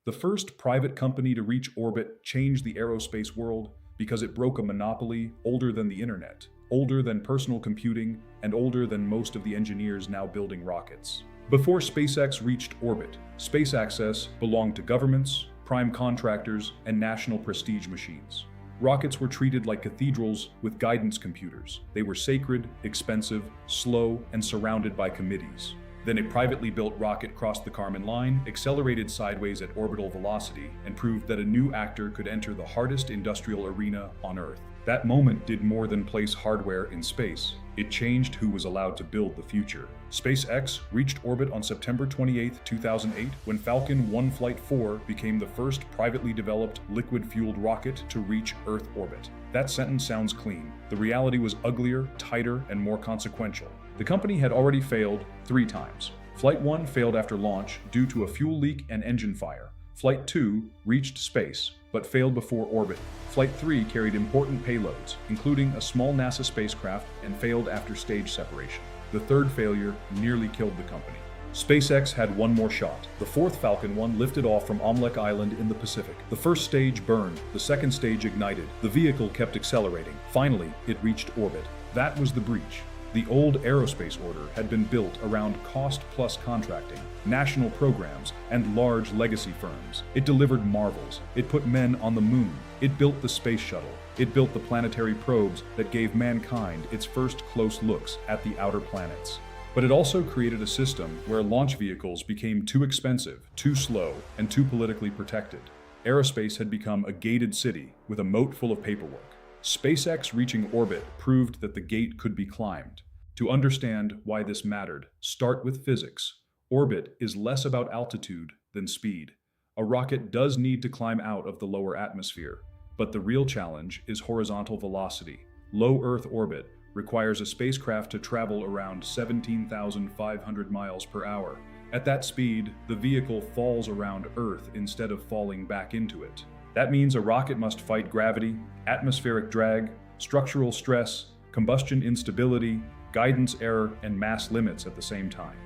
The first private company to reach orbit changed the aerospace world because it broke a monopoly older than the internet, older than personal computing, and older than most of the engineers now building rockets. Before SpaceX reached orbit, space access belonged to governments, prime contractors, and national prestige machines. Rockets were treated like cathedrals with guidance computers. They were sacred, expensive, slow, and surrounded by committees. Then a privately built rocket crossed the Kármán line, accelerated sideways at orbital velocity, and proved that a new actor could enter the hardest industrial arena on Earth. That moment did more than place hardware in space. It changed who was allowed to build the future. SpaceX reached orbit on September 28, 2008, when Falcon 1 Flight 4 became the first privately developed liquid-fueled rocket to reach Earth orbit. That sentence sounds clean. The reality was uglier, tighter, and more consequential. The company had already failed 3 times. Flight 1 failed after launch due to a fuel leak and engine fire. Flight 2 reached space, but failed before orbit. Flight 3 carried important payloads, including a small NASA spacecraft, and failed after stage separation. The third failure nearly killed the company. SpaceX had one more shot. The fourth Falcon 1 lifted off from Omelek Island in the Pacific. The first stage burned, the second stage ignited. The vehicle kept accelerating. Finally, it reached orbit. That was the breach. The old aerospace order had been built around cost-plus contracting, national programs, and large legacy firms. It delivered marvels. It put men on the moon. It built the space shuttle. It built the planetary probes that gave mankind its first close looks at the outer planets. But it also created a system where launch vehicles became too expensive, too slow, and too politically protected. Aerospace had become a gated city with a moat full of paperwork. SpaceX reaching orbit proved that the gate could be climbed. To understand why this mattered, start with physics. Orbit is less about altitude than speed. A rocket does need to climb out of the lower atmosphere, but the real challenge is horizontal velocity. Low Earth orbit requires a spacecraft to travel around 17,500 miles per hour. At that speed, the vehicle falls around Earth instead of falling back into it. That means a rocket must fight gravity, atmospheric drag, structural stress, combustion instability, guidance error, and mass limits at the same time.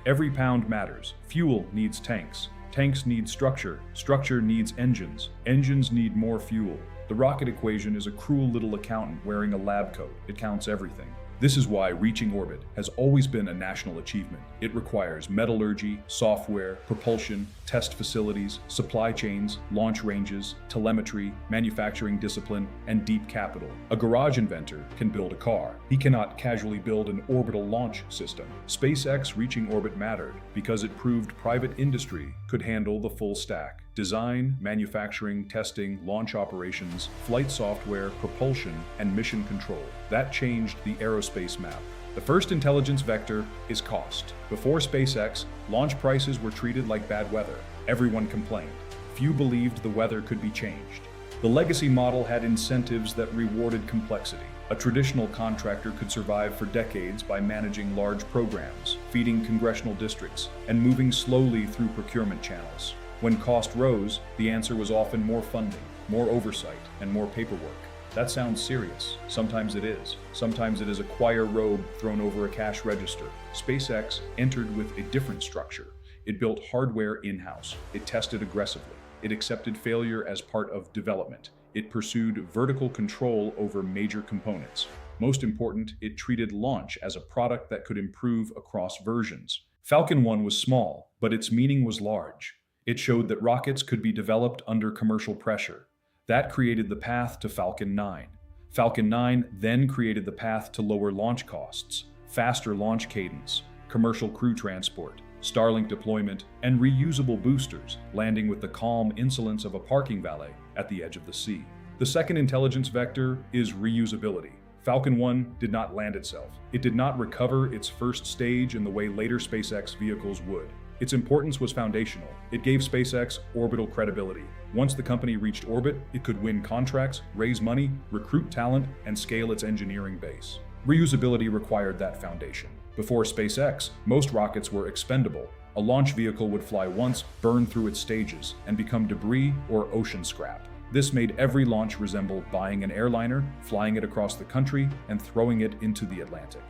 Every pound matters. Fuel needs tanks. Tanks need structure. Structure needs engines. Engines need more fuel. The rocket equation is a cruel little accountant wearing a lab coat. It counts everything. This is why reaching orbit has always been a national achievement. It requires metallurgy, software, propulsion, test facilities, supply chains, launch ranges, telemetry, manufacturing discipline, and deep capital. A garage inventor can build a car. He cannot casually build an orbital launch system. SpaceX reaching orbit mattered because it proved private industry could handle the full stack. Design, manufacturing, testing, launch operations, flight software, propulsion, and mission control. That changed the aerospace map. The first intelligence vector is cost. Before SpaceX, launch prices were treated like bad weather. Everyone complained. Few believed the weather could be changed. The legacy model had incentives that rewarded complexity. A traditional contractor could survive for decades by managing large programs, feeding congressional districts, and moving slowly through procurement channels. When cost rose, the answer was often more funding, more oversight, and more paperwork. That sounds serious. Sometimes it is. Sometimes it is a choir robe thrown over a cash register. SpaceX entered with a different structure. It built hardware in-house. It tested aggressively. It accepted failure as part of development. It pursued vertical control over major components. Most important, it treated launch as a product that could improve across versions. Falcon 1 was small, but its meaning was large. It showed that rockets could be developed under commercial pressure. That created the path to Falcon 9. Falcon 9 then created the path to lower launch costs, faster launch cadence, commercial crew transport, Starlink deployment, and reusable boosters, landing with the calm insolence of a parking valet at the edge of the sea. The second intelligence vector is reusability. Falcon 1 did not land itself. It did not recover its first stage in the way later SpaceX vehicles would. Its importance was foundational. It gave SpaceX orbital credibility. Once the company reached orbit, it could win contracts, raise money, recruit talent, and scale its engineering base. Reusability required that foundation. Before SpaceX, most rockets were expendable. A launch vehicle would fly once, burn through its stages, and become debris or ocean scrap. This made every launch resemble buying an airliner, flying it across the country, and throwing it into the Atlantic.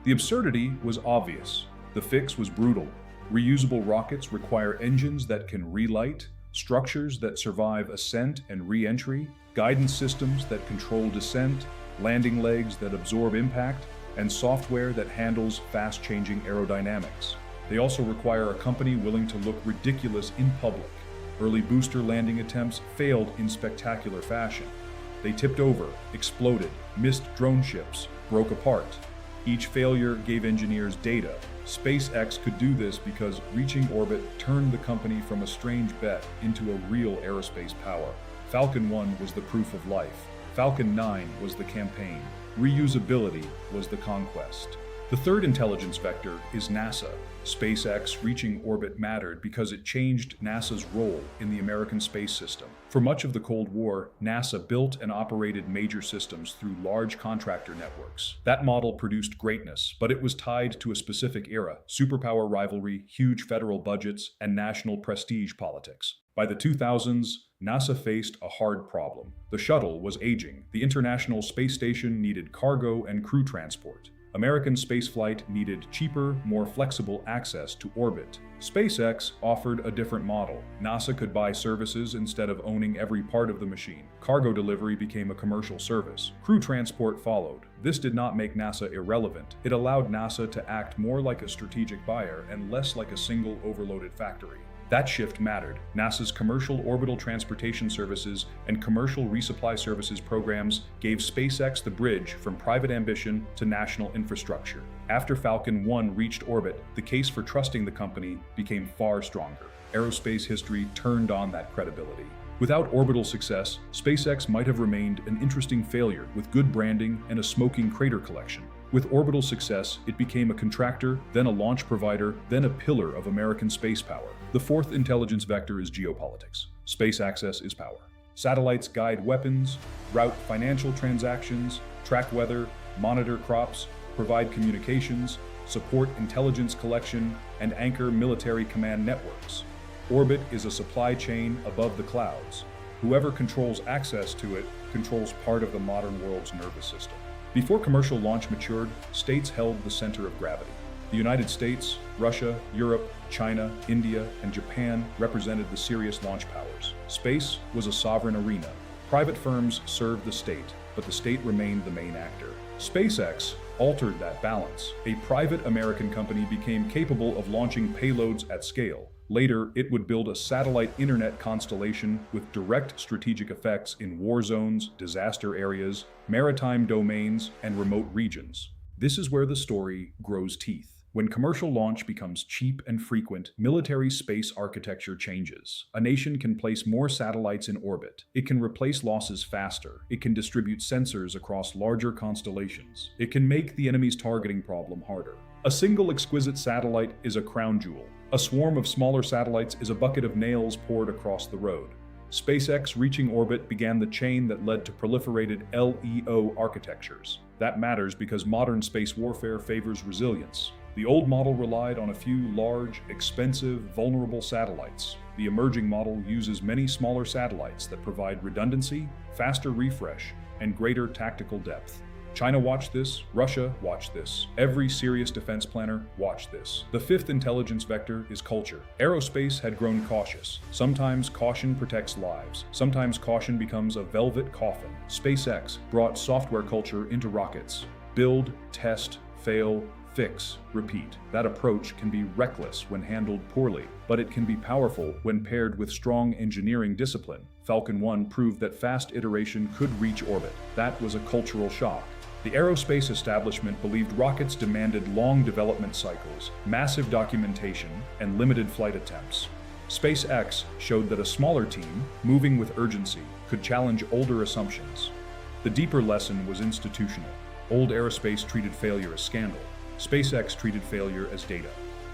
The absurdity was obvious. The fix was brutal. Reusable rockets require engines that can relight, structures that survive ascent and re-entry, guidance systems that control descent, landing legs that absorb impact, and software that handles fast-changing aerodynamics. They also require a company willing to look ridiculous in public. Early booster landing attempts failed in spectacular fashion. They tipped over, exploded, missed drone ships, broke apart. Each failure gave engineers data. SpaceX could do this because reaching orbit turned the company from a strange bet into a real aerospace power. Falcon 1 was the proof of life. Falcon 9 was the campaign. Reusability was the conquest. The third intelligence vector is NASA. SpaceX reaching orbit mattered because it changed NASA's role in the American space system. For much of the Cold War, NASA built and operated major systems through large contractor networks. That model produced greatness, but it was tied to a specific era: superpower rivalry, huge federal budgets, and national prestige politics. By the 2000s, NASA faced a hard problem. The shuttle was aging. The International Space Station needed cargo and crew transport. American spaceflight needed cheaper, more flexible access to orbit. SpaceX offered a different model. NASA could buy services instead of owning every part of the machine. Cargo delivery became a commercial service. Crew transport followed. This did not make NASA irrelevant. It allowed NASA to act more like a strategic buyer and less like a single overloaded factory. That shift mattered. NASA's commercial orbital transportation services and commercial resupply services programs gave SpaceX the bridge from private ambition to national infrastructure. After Falcon 1 reached orbit, the case for trusting the company became far stronger. Aerospace history turned on that credibility. Without orbital success, SpaceX might have remained an interesting failure with good branding and a smoking crater collection. With orbital success, it became a contractor, then a launch provider, then a pillar of American space power. The fourth intelligence vector is geopolitics. Space access is power. Satellites guide weapons, route financial transactions, track weather, monitor crops, provide communications, support intelligence collection, and anchor military command networks. Orbit is a supply chain above the clouds. Whoever controls access to it controls part of the modern world's nervous system. Before commercial launch matured, states held the center of gravity. The United States, Russia, Europe, China, India, and Japan represented the serious launch powers. Space was a sovereign arena. Private firms served the state, but the state remained the main actor. SpaceX altered that balance. A private American company became capable of launching payloads at scale. Later, it would build a satellite internet constellation with direct strategic effects in war zones, disaster areas, maritime domains, and remote regions. This is where the story grows teeth. When commercial launch becomes cheap and frequent, military space architecture changes. A nation can place more satellites in orbit. It can replace losses faster. It can distribute sensors across larger constellations. It can make the enemy's targeting problem harder. A single exquisite satellite is a crown jewel. A swarm of smaller satellites is a bucket of nails poured across the road. SpaceX reaching orbit began the chain that led to proliferated LEO architectures. That matters because modern space warfare favors resilience. The old model relied on a few large, expensive, vulnerable satellites. The emerging model uses many smaller satellites that provide redundancy, faster refresh, and greater tactical depth. China watched this, Russia watched this. Every serious defense planner watched this. The fifth intelligence vector is culture. Aerospace had grown cautious. Sometimes caution protects lives. Sometimes caution becomes a velvet coffin. SpaceX brought software culture into rockets. Build, test, fail, fix, repeat. That approach can be reckless when handled poorly, but it can be powerful when paired with strong engineering discipline. Falcon 1 proved that fast iteration could reach orbit. That was a cultural shock. The aerospace establishment believed rockets demanded long development cycles, massive documentation, and limited flight attempts. SpaceX showed that a smaller team, moving with urgency, could challenge older assumptions. The deeper lesson was institutional. Old aerospace treated failure as scandal. SpaceX treated failure as data.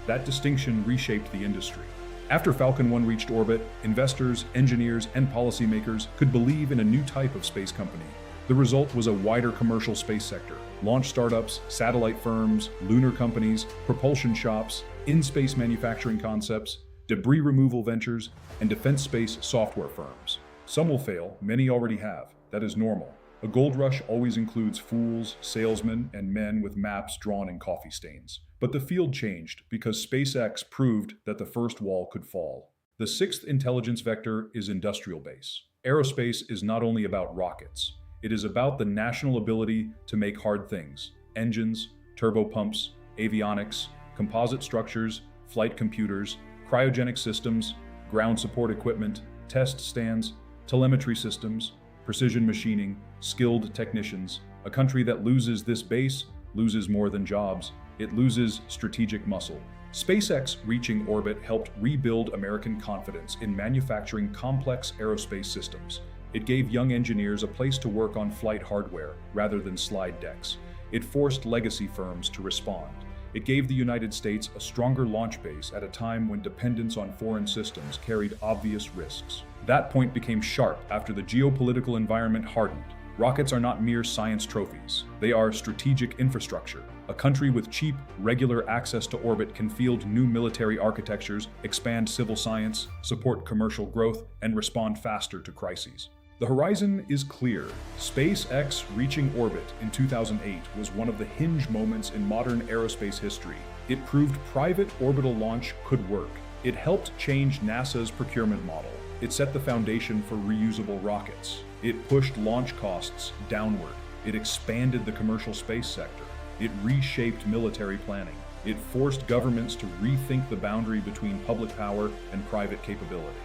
That distinction reshaped the industry. After Falcon 1 reached orbit, investors, engineers, and policymakers could believe in a new type of space company. The result was a wider commercial space sector. Launch startups, satellite firms, lunar companies, propulsion shops, in-space manufacturing concepts, debris removal ventures, and defense space software firms. Some will fail, many already have. That is normal. A gold rush always includes fools, salesmen, and men with maps drawn in coffee stains. But the field changed because SpaceX proved that the first wall could fall. The sixth intelligence vector is industrial base. Aerospace is not only about rockets, it is about the national ability to make hard things: engines, turbopumps, avionics, composite structures, flight computers, cryogenic systems, ground support equipment, test stands, telemetry systems, precision machining, skilled technicians. A country that loses this base loses more than jobs. It loses strategic muscle. SpaceX reaching orbit helped rebuild American confidence in manufacturing complex aerospace systems. It gave young engineers a place to work on flight hardware rather than slide decks. It forced legacy firms to respond. It gave the United States a stronger launch base at a time when dependence on foreign systems carried obvious risks. That point became sharp after the geopolitical environment hardened. Rockets are not mere science trophies. They are strategic infrastructure. A country with cheap, regular access to orbit can field new military architectures, expand civil science, support commercial growth, and respond faster to crises. The horizon is clear. SpaceX reaching orbit in 2008 was one of the hinge moments in modern aerospace history. It proved private orbital launch could work. It helped change NASA's procurement model. It set the foundation for reusable rockets. It pushed launch costs downward. It expanded the commercial space sector. It reshaped military planning. It forced governments to rethink the boundary between public power and private capability.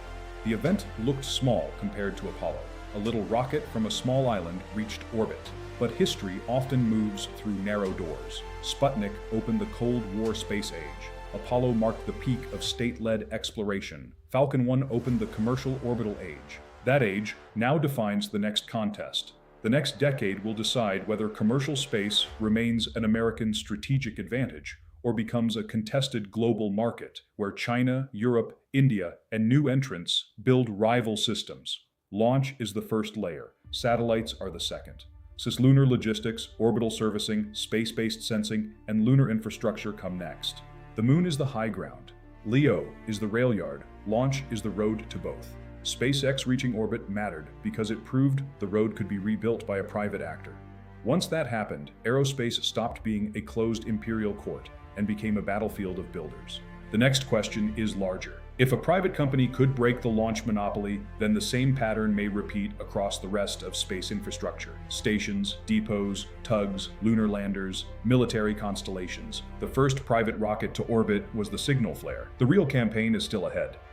The event looked small compared to Apollo. A little rocket from a small island reached orbit. But history often moves through narrow doors. Sputnik opened the Cold War space age. Apollo marked the peak of state-led exploration. Falcon 1 opened the commercial orbital age. That age now defines the next contest. The next decade will decide whether commercial space remains an American strategic advantage or becomes a contested global market where China, Europe, India, and new entrants build rival systems. Launch is the first layer. Satellites are the second. Cislunar logistics, orbital servicing, space-based sensing, and lunar infrastructure come next. The moon is the high ground. LEO is the rail yard. Launch is the road to both. SpaceX reaching orbit mattered because it proved the road could be rebuilt by a private actor. Once that happened, aerospace stopped being a closed imperial court and became a battlefield of builders. The next question is larger. If a private company could break the launch monopoly, then the same pattern may repeat across the rest of space infrastructure. Stations, depots, tugs, lunar landers, military constellations. The first private rocket to orbit was the signal flare. The real campaign is still ahead.